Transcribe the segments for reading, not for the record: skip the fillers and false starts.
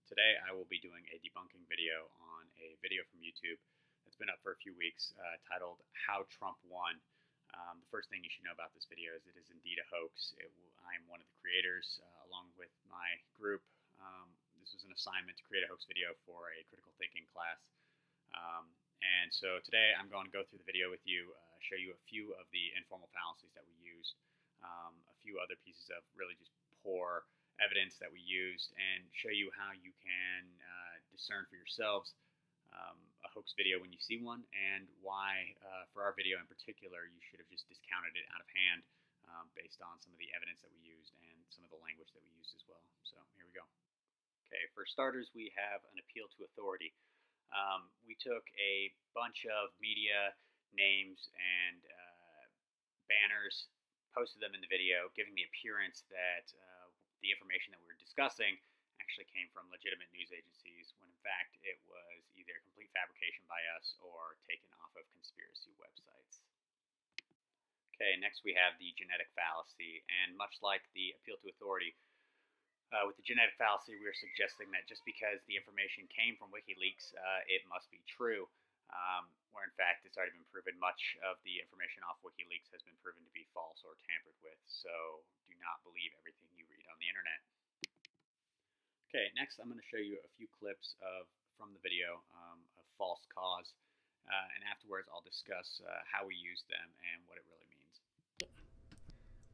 Today I will be doing a debunking video on a video from YouTube that's been up for a few weeks titled How Trump Won. The first thing you should know about this video is it is indeed a hoax. I am one of the creators along with my group. This was an assignment to create a hoax video for a critical thinking class. And so today I'm going to go through the video with you, show you a few of the informal fallacies that we used, a few other pieces of really just poor evidence that we used, and show you how you can discern for yourselves a hoax video when you see one, and why for our video in particular you should have just discounted it out of hand based on some of the evidence that we used and some of the language that we used as well. So here we go. Okay, for starters, we have an appeal to authority. We took a bunch of media names and banners, posted them in the video, giving the appearance that the information that we were discussing actually came from legitimate news agencies, when in fact it was either complete fabrication by us or taken off of conspiracy websites. Okay, next we have the genetic fallacy, and much like the appeal to authority, with the genetic fallacy, we are suggesting that just because the information came from WikiLeaks, it must be true, where in fact it's already been proven much of the information off WikiLeaks has been proven to be false or tampered with, so do not believe everything you read on the internet. Okay, next I'm going to show you a few clips from the video of false cause, and afterwards I'll discuss how we use them and what it really means.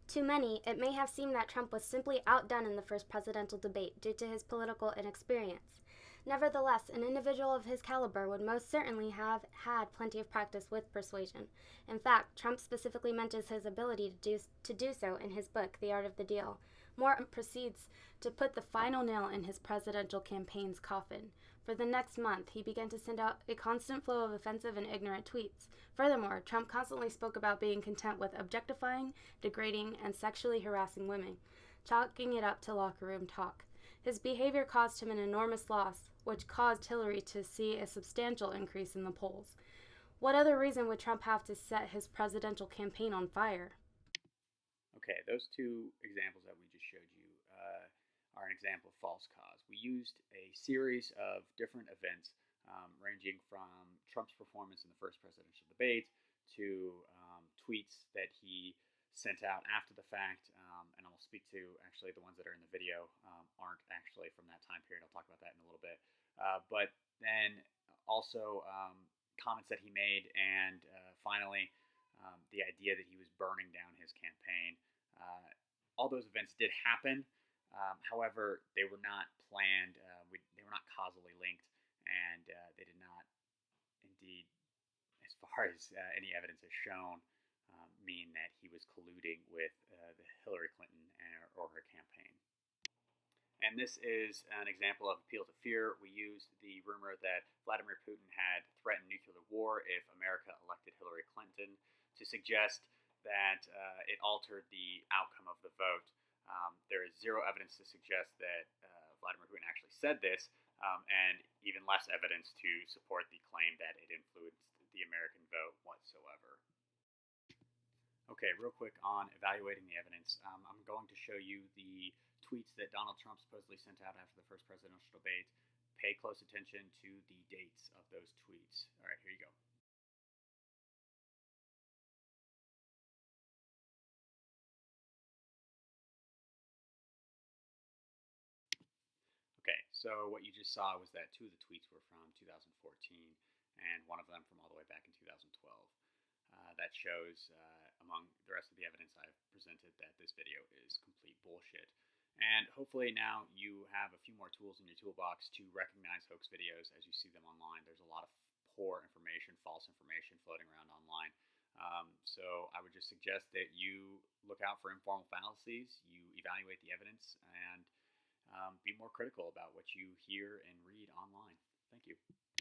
To many, it may have seemed that Trump was simply outdone in the first presidential debate due to his political inexperience. Nevertheless, an individual of his caliber would most certainly have had plenty of practice with persuasion. In fact, Trump specifically mentions his ability to do so in his book, The Art of the Deal. Moore proceeds to put the final nail in his presidential campaign's coffin. For the next month, he began to send out a constant flow of offensive and ignorant tweets. Furthermore, Trump constantly spoke about being content with objectifying, degrading, and sexually harassing women, chalking it up to locker room talk. His behavior caused him an enormous loss, which caused Hillary to see a substantial increase in the polls. What other reason would Trump have to set his presidential campaign on fire? Okay, those two examples that we just showed you are an example of false cause. We used a series of different events ranging from Trump's performance in the first presidential debate to tweets that he sent out after the fact, and I'll speak to actually the ones that are in the video aren't actually from that time period. I'll talk about that in a little bit. But then also comments that he made, and finally the idea that he was burning down his campaign. All those events did happen. However, they were not planned. They were not causally linked, and they did not, indeed, as far as any evidence has shown, mean that he was colluding with the Hillary Clinton or her campaign. And this is an example of appeal to fear. We used the rumor that Vladimir Putin had threatened nuclear war if America elected Hillary Clinton to suggest that it altered the outcome of the vote. There is zero evidence to suggest that Vladimir Putin actually said this, and even less evidence to support the claim that it influenced the American vote whatsoever. Okay, real quick on evaluating the evidence. I'm going to show you the tweets that Donald Trump supposedly sent out after the first presidential debate. Pay close attention to the dates of those tweets. All right, here you go. Okay, so what you just saw was that two of the tweets were from 2014, and one of them from all the way back in 2012. That shows, among the rest of the evidence I've presented, that this video is complete bullshit. And hopefully now you have a few more tools in your toolbox to recognize hoax videos as you see them online. There's a lot of poor information, false information floating around online. So I would just suggest that you look out for informal fallacies, you evaluate the evidence, and be more critical about what you hear and read online. Thank you.